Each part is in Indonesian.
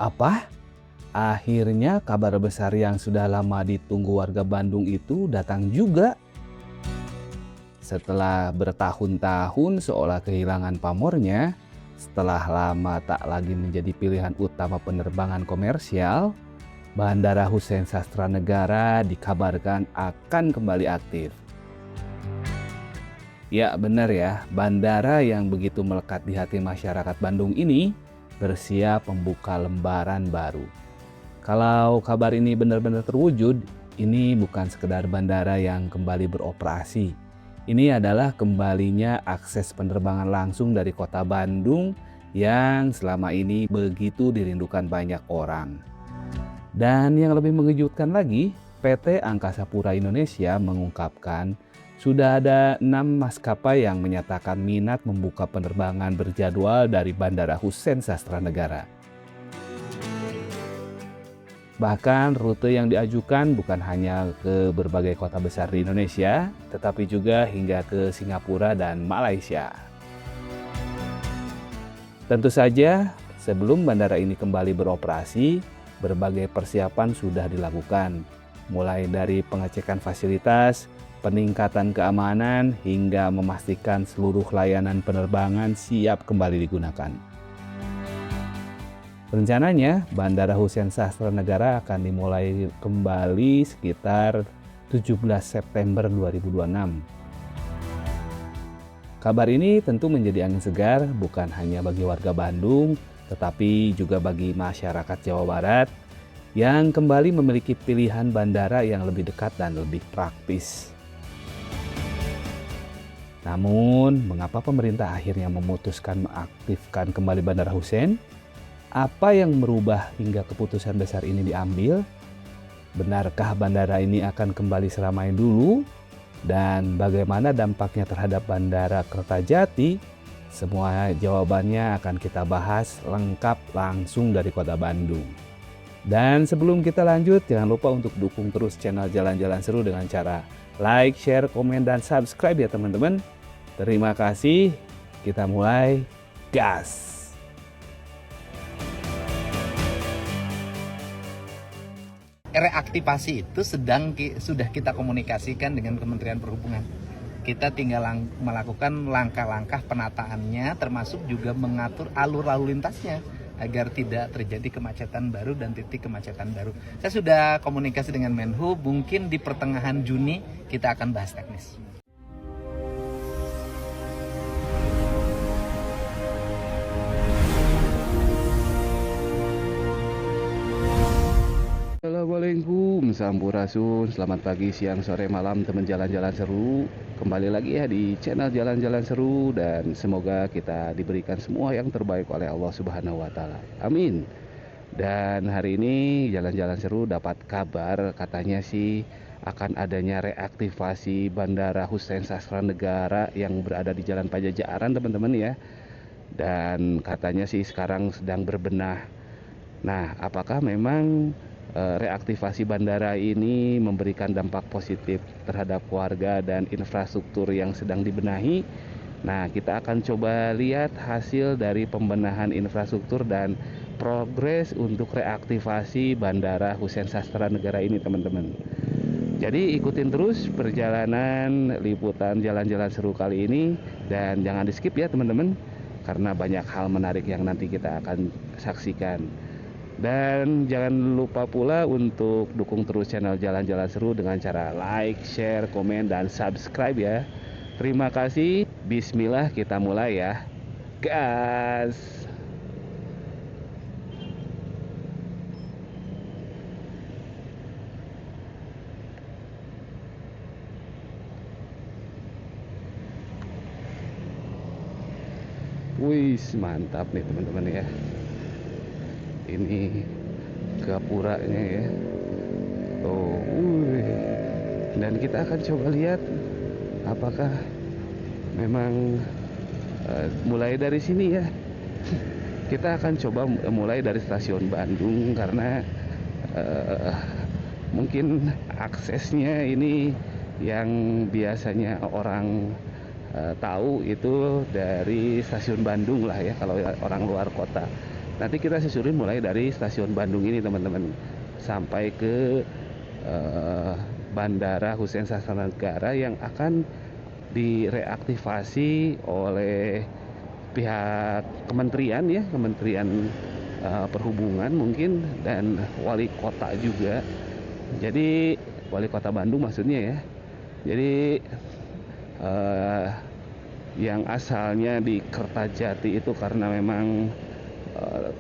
Apa? Akhirnya kabar besar yang sudah lama ditunggu warga Bandung itu datang juga. Setelah bertahun-tahun seolah kehilangan pamornya, setelah lama tak lagi menjadi pilihan utama penerbangan komersial, Bandara Hussein Sastranegara dikabarkan akan kembali aktif. Ya benar ya, bandara yang begitu melekat di hati masyarakat Bandung ini bersiap membuka lembaran baru. Kalau kabar ini benar-benar terwujud, ini bukan sekedar bandara yang kembali beroperasi. Ini adalah kembalinya akses penerbangan langsung dari kota Bandung yang selama ini begitu dirindukan banyak orang. Dan yang lebih mengejutkan lagi, PT Angkasa Pura Indonesia mengungkapkan sudah ada 6 maskapai yang menyatakan minat membuka penerbangan berjadwal dari Bandara Hussein Sastranegara. Bahkan rute yang diajukan bukan hanya ke berbagai kota besar di Indonesia, tetapi juga hingga ke Singapura dan Malaysia. Tentu saja, sebelum bandara ini kembali beroperasi, berbagai persiapan sudah dilakukan, mulai dari pengecekan fasilitas, peningkatan keamanan, hingga memastikan seluruh layanan penerbangan siap kembali digunakan. Rencananya, Bandara Hussein Sastranegara akan dimulai kembali sekitar 17 September 2026. Kabar ini tentu menjadi angin segar bukan hanya bagi warga Bandung, tetapi juga bagi masyarakat Jawa Barat yang kembali memiliki pilihan bandara yang lebih dekat dan lebih praktis. Namun, mengapa pemerintah akhirnya memutuskan mengaktifkan kembali Bandara Hussein? Apa yang merubah hingga keputusan besar ini diambil? Benarkah bandara ini akan kembali seramai dulu? Dan bagaimana dampaknya terhadap Bandara Kertajati? Semua jawabannya akan kita bahas lengkap langsung dari kota Bandung. Dan sebelum kita lanjut, jangan lupa untuk dukung terus channel Jalan-Jalan Seru dengan cara like, share, komen, dan subscribe ya teman-teman. Terima kasih, kita mulai, gas! Reaktivasi itu sudah kita komunikasikan dengan Kementerian Perhubungan. Kita tinggal melakukan langkah-langkah penataannya, termasuk juga mengatur alur lalu lintasnya agar tidak terjadi kemacetan baru dan titik kemacetan baru. Saya sudah komunikasi dengan Menhub, mungkin di pertengahan Juni kita akan bahas teknis. Assalamualaikum, sampurasun, selamat pagi, siang, sore, malam teman jalan-jalan seru. Kembali lagi ya di channel Jalan-Jalan Seru dan semoga kita diberikan semua yang terbaik oleh Allah Subhanahu wa Ta'ala. Amin. Dan hari ini Jalan-Jalan Seru dapat kabar katanya sih akan adanya reaktivasi Bandara Hussein Sastranegara yang berada di Jalan Pajajaran teman-teman ya. Dan katanya sih sekarang sedang berbenah. Nah, apakah memang reaktivasi bandara ini memberikan dampak positif terhadap warga dan infrastruktur yang sedang dibenahi? Nah, kita akan coba lihat hasil dari pembenahan infrastruktur dan progres untuk reaktivasi Bandara Hussein Sastranegara ini teman-teman. Jadi ikutin terus perjalanan liputan Jalan-Jalan Seru kali ini dan jangan di skip ya teman-teman, karena banyak hal menarik yang nanti kita akan saksikan. Dan jangan lupa pula untuk dukung terus channel Jalan-Jalan Seru dengan cara like, share, komen, dan subscribe ya. Terima kasih. Bismillah, kita mulai ya. Gas! Wih, mantap nih teman-teman ya. Ini gapuranya ya. Oh, dan kita akan coba lihat apakah memang mulai dari sini ya. Kita akan coba mulai dari stasiun Bandung karena mungkin aksesnya ini yang biasanya orang tahu itu dari stasiun Bandung lah ya kalau orang luar kota. Nanti kita susurin mulai dari stasiun Bandung ini teman-teman, sampai ke Bandara Husein Sasranegara yang akan direaktivasi oleh pihak kementerian ya, Kementerian Perhubungan mungkin, dan wali kota juga. Jadi wali kota Bandung maksudnya ya. Jadi yang asalnya di Kertajati itu karena memang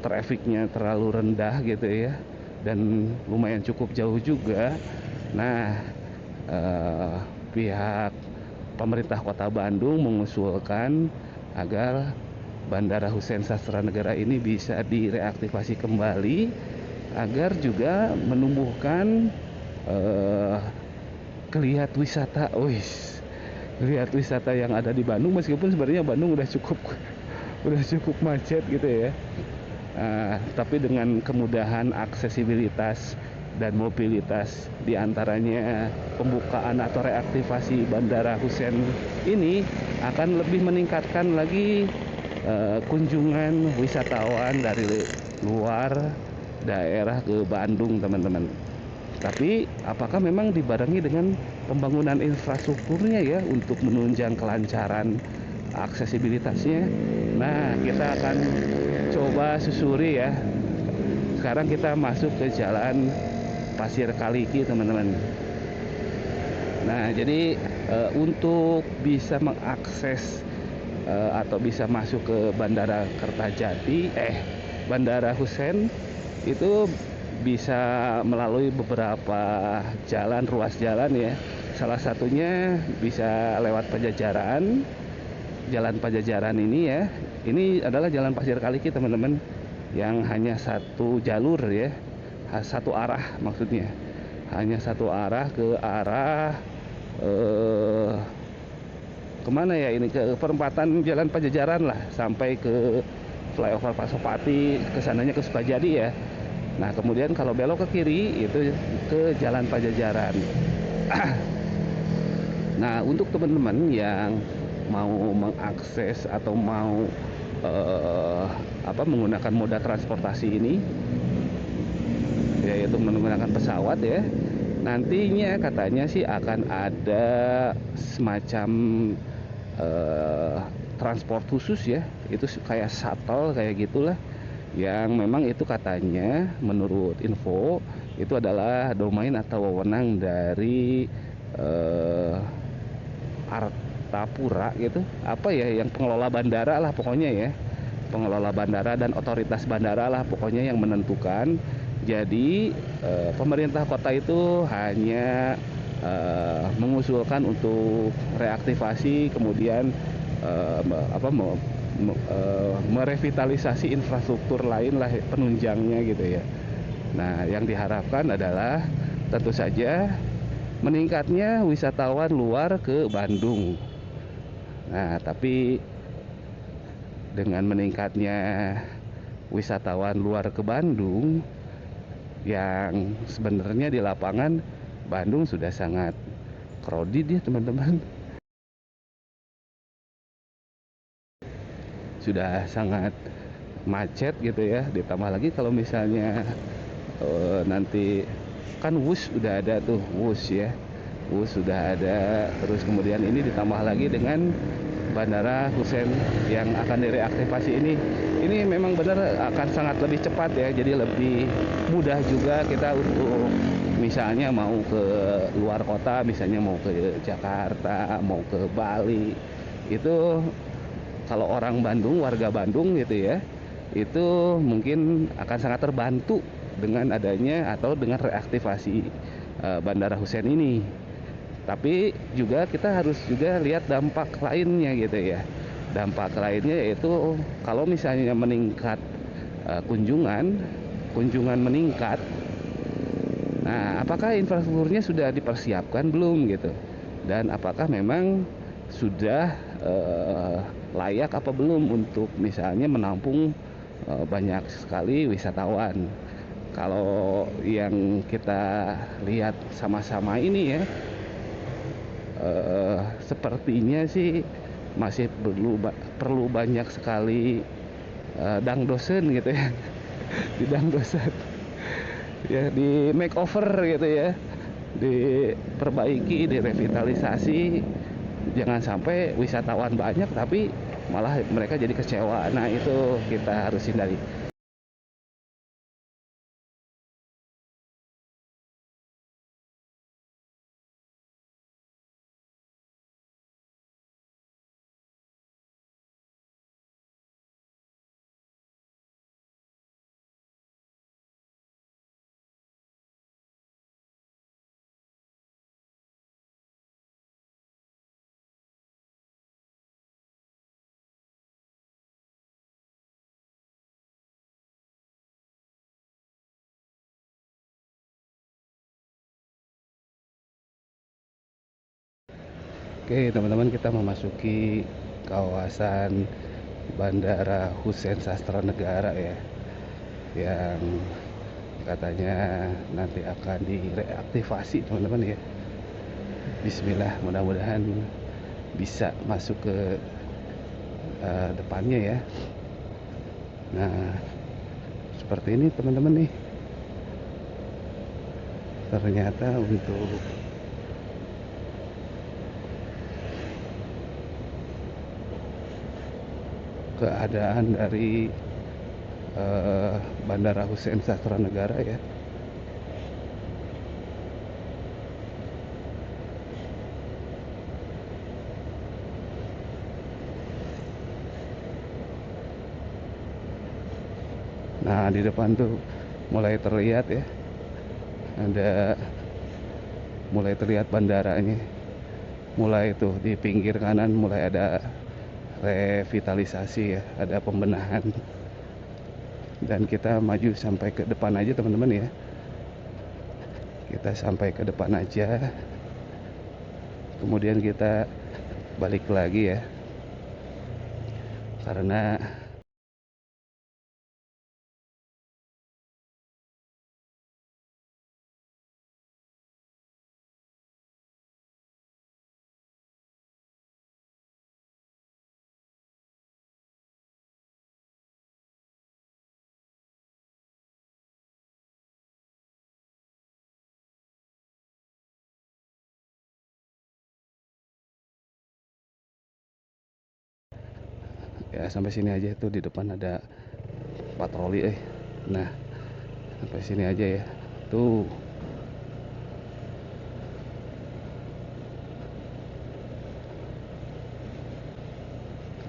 trafiknya terlalu rendah gitu ya, dan lumayan cukup jauh juga. Nah, pihak pemerintah Kota Bandung mengusulkan agar Bandara Husein Sasranegara ini bisa direaktivasi kembali agar juga menumbuhkan geliat wisata. Geliat wisata yang ada di Bandung, meskipun sebenarnya Bandung udah cukup macet gitu ya. Tapi dengan kemudahan aksesibilitas dan mobilitas, diantaranya pembukaan atau reaktivasi Bandara Husein ini akan lebih meningkatkan lagi kunjungan wisatawan dari luar daerah ke Bandung teman-teman. Tapi apakah memang dibarengi dengan pembangunan infrastrukturnya ya untuk menunjang kelancaran aksesibilitasnya? Nah, kita akan coba susuri ya. Sekarang kita masuk ke jalan Pasir Kaliki teman-teman. Nah, jadi untuk bisa mengakses atau bisa masuk ke Bandara Bandara Husein itu bisa melalui beberapa jalan, ruas jalan ya. Salah satunya bisa lewat Pajajaran. Jalan Pajajaran ini ya, ini adalah jalan Pasir Kaliki teman-teman, yang hanya satu jalur ya, satu arah maksudnya, hanya satu arah ke arah kemana ya ini, ke perempatan Jalan Pajajaran lah, sampai ke flyover Pasopati, kesananya ke Sukajadi ya. Nah, kemudian kalau belok ke kiri itu ke Jalan Pajajaran. Nah, untuk teman-teman yang mau mengakses atau mau menggunakan moda transportasi ini, yaitu menggunakan pesawat ya, nantinya katanya sih akan ada semacam transport khusus ya, itu kayak shuttle kayak gitulah, yang memang itu katanya menurut info itu adalah domain atau wewenang dari Artapura gitu, apa ya, yang pengelola bandara lah pokoknya ya, pengelola bandara dan otoritas bandara lah pokoknya yang menentukan. Jadi pemerintah kota itu hanya mengusulkan untuk reaktivasi, kemudian merevitalisasi infrastruktur lain lah penunjangnya gitu ya. Nah, yang diharapkan adalah tentu saja meningkatnya wisatawan luar ke Bandung. Nah, tapi dengan meningkatnya wisatawan luar ke Bandung, yang sebenarnya di lapangan Bandung sudah sangat crowded ya teman-teman. Sudah sangat macet gitu ya, ditambah lagi kalau misalnya nanti kan WUS udah ada tuh, WUS ya, WUS sudah ada, terus kemudian ini ditambah lagi dengan Bandara Husein yang akan direaktivasi ini memang benar akan sangat lebih cepat ya, jadi lebih mudah juga kita untuk misalnya mau ke luar kota, misalnya mau ke Jakarta, mau ke Bali, itu kalau orang Bandung, warga Bandung gitu ya, itu mungkin akan sangat terbantu dengan adanya atau dengan reaktivasi Bandara Husein ini. Tapi juga kita harus juga lihat dampak lainnya gitu ya. Dampak lainnya yaitu kalau misalnya meningkat kunjungan meningkat. Nah, apakah infrastrukturnya sudah dipersiapkan belum gitu? Dan apakah memang sudah layak apa belum untuk misalnya menampung banyak sekali wisatawan? Kalau yang kita lihat sama-sama ini ya, sepertinya sih masih perlu banyak sekali dangdosen gitu ya, bidang dosen. Ya, di makeover gitu ya, diperbaiki, direvitalisasi. Jangan sampai wisatawan banyak tapi malah mereka jadi kecewa. Nah, itu kita harus hindari. Oke teman-teman, kita memasuki kawasan Bandara Husein Sastra Negara ya, yang katanya nanti akan direaktivasi teman-teman ya. Bismillah, mudah-mudahan bisa masuk ke depannya ya. Nah, seperti ini teman-teman nih. Ternyata untuk keadaan dari Bandara Husein Sastra Negara ya. Nah, di depan tuh mulai terlihat ya, mulai terlihat bandaranya. Mulai tuh di pinggir kanan mulai ada revitalisasi ya, ada pembenahan. Dan kita maju sampai ke depan aja teman-teman ya. Kita sampai ke depan aja, kemudian kita balik lagi ya, karena ya sampai sini aja. Tuh di depan ada patroli Nah, sampai sini aja ya. Tuh.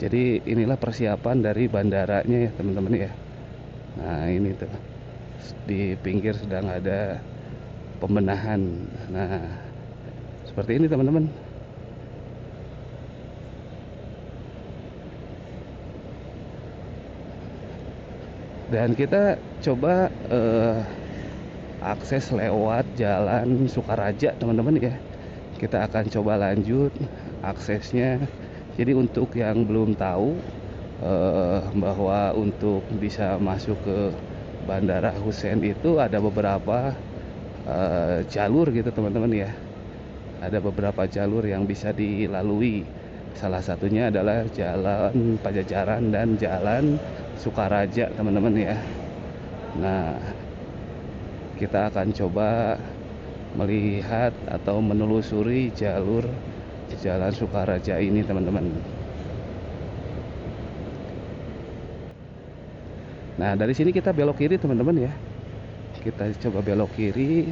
Jadi inilah persiapan dari bandaranya ya teman-teman ya. Nah, ini tuh di pinggir sedang ada pembenahan. Nah, seperti ini teman-teman. Dan kita coba akses lewat jalan Sukaraja teman-teman ya. Kita akan coba lanjut aksesnya. Jadi untuk yang belum tahu bahwa untuk bisa masuk ke Bandara Husein itu ada beberapa jalur gitu teman-teman ya. Ada beberapa jalur yang bisa dilalui. Salah satunya adalah Jalan Pajajaran dan Jalan Sukaraja teman-teman ya. Nah, kita akan coba melihat atau menelusuri jalur Jalan Sukaraja ini teman-teman. Nah, dari sini kita belok kiri teman-teman ya. Kita coba belok kiri.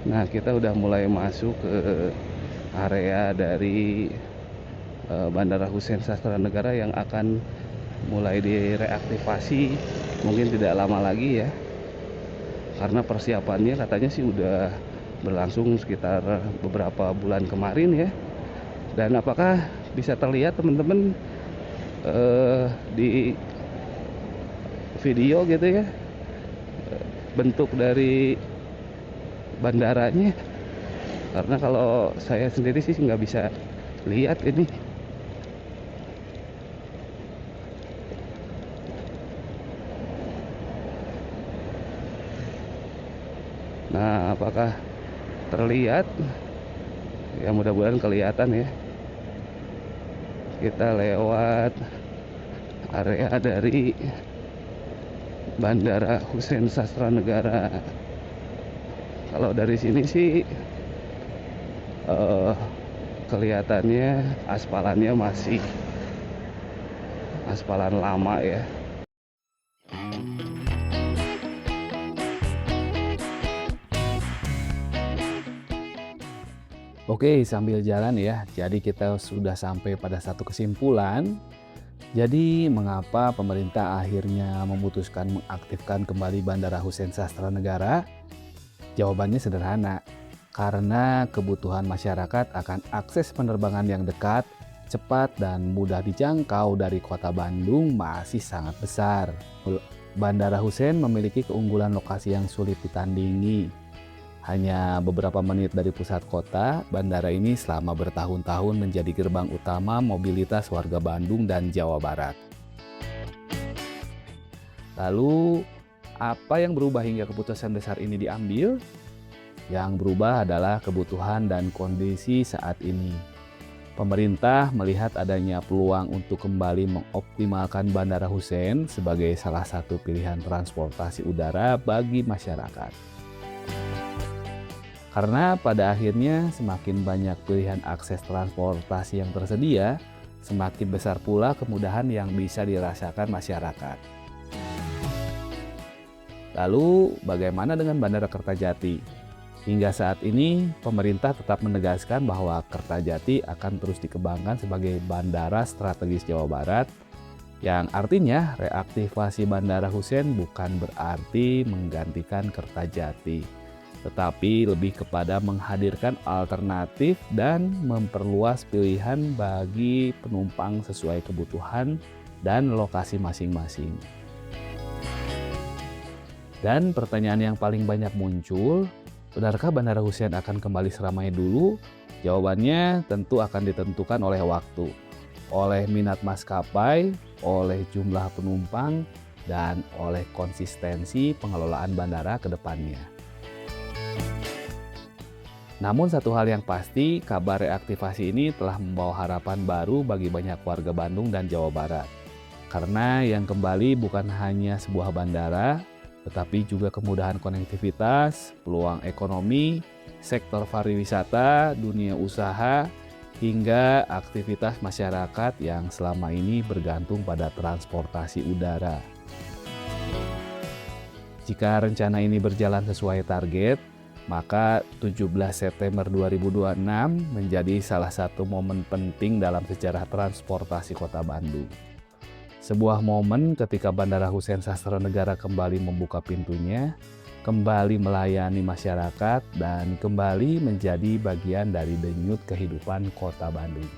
Nah, kita udah mulai masuk ke area dari Bandara Husein Sastra Negara yang akan mulai direaktivasi mungkin tidak lama lagi ya. Karena persiapannya katanya sih udah berlangsung sekitar beberapa bulan kemarin ya. Dan apakah bisa terlihat teman-teman di video gitu ya, bentuk dari bandaranya? Karena kalau saya sendiri sih nggak bisa lihat ini. Nah, apakah terlihat? Ya, mudah-mudahan kelihatan ya. Kita lewat area dari Bandara Husein Sastranegara. Kalau dari sini sih kelihatannya aspalannya masih aspalan lama ya. Oke, sambil jalan ya. Jadi kita sudah sampai pada satu kesimpulan. Jadi mengapa pemerintah akhirnya memutuskan mengaktifkan kembali Bandara Husein Sastranegara? Jawabannya sederhana. Karena kebutuhan masyarakat akan akses penerbangan yang dekat, cepat, dan mudah dijangkau dari kota Bandung masih sangat besar. Bandara Husein memiliki keunggulan lokasi yang sulit ditandingi. Hanya beberapa menit dari pusat kota, bandara ini selama bertahun-tahun menjadi gerbang utama mobilitas warga Bandung dan Jawa Barat. Lalu, apa yang berubah hingga keputusan besar ini diambil? Yang berubah adalah kebutuhan dan kondisi saat ini. Pemerintah melihat adanya peluang untuk kembali mengoptimalkan Bandara Husein sebagai salah satu pilihan transportasi udara bagi masyarakat. Karena pada akhirnya semakin banyak pilihan akses transportasi yang tersedia, semakin besar pula kemudahan yang bisa dirasakan masyarakat. Lalu, bagaimana dengan Bandara Kertajati? Hingga saat ini, pemerintah tetap menegaskan bahwa Kertajati akan terus dikembangkan sebagai bandara strategis Jawa Barat, yang artinya reaktivasi Bandara Husein bukan berarti menggantikan Kertajati, tetapi lebih kepada menghadirkan alternatif dan memperluas pilihan bagi penumpang sesuai kebutuhan dan lokasi masing-masing. Dan pertanyaan yang paling banyak muncul, benarkah Bandara Husein akan kembali seramai dulu? Jawabannya tentu akan ditentukan oleh waktu, oleh minat maskapai, oleh jumlah penumpang, dan oleh konsistensi pengelolaan bandara ke depannya. Namun satu hal yang pasti, kabar reaktivasi ini telah membawa harapan baru bagi banyak warga Bandung dan Jawa Barat. Karena yang kembali bukan hanya sebuah bandara, tetapi juga kemudahan konektivitas, peluang ekonomi, sektor pariwisata, dunia usaha, hingga aktivitas masyarakat yang selama ini bergantung pada transportasi udara. Jika rencana ini berjalan sesuai target, maka 17 September 2026 menjadi salah satu momen penting dalam sejarah transportasi Kota Bandung. Sebuah momen ketika Bandara Husein Sastranegara kembali membuka pintunya, kembali melayani masyarakat, dan kembali menjadi bagian dari denyut kehidupan Kota Bandung.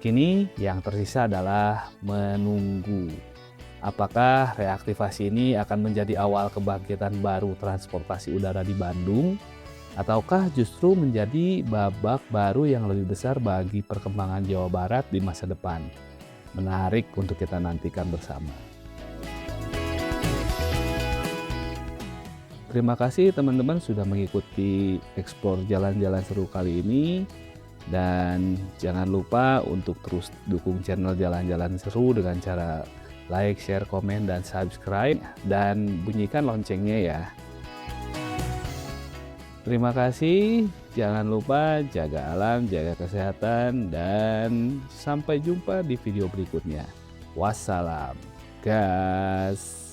Kini yang tersisa adalah menunggu. Apakah reaktivasi ini akan menjadi awal kebangkitan baru transportasi udara di Bandung, ataukah justru menjadi babak baru yang lebih besar bagi perkembangan Jawa Barat di masa depan? Menarik untuk kita nantikan bersama. Terima kasih teman-teman sudah mengikuti eksplor jalan-jalan seru kali ini. Dan jangan lupa untuk terus dukung channel Jalan-Jalan Seru dengan cara like, share, komen, dan subscribe, dan bunyikan loncengnya ya. Terima kasih, jangan lupa jaga alam, jaga kesehatan, dan sampai jumpa di video berikutnya. Wassalam, gas.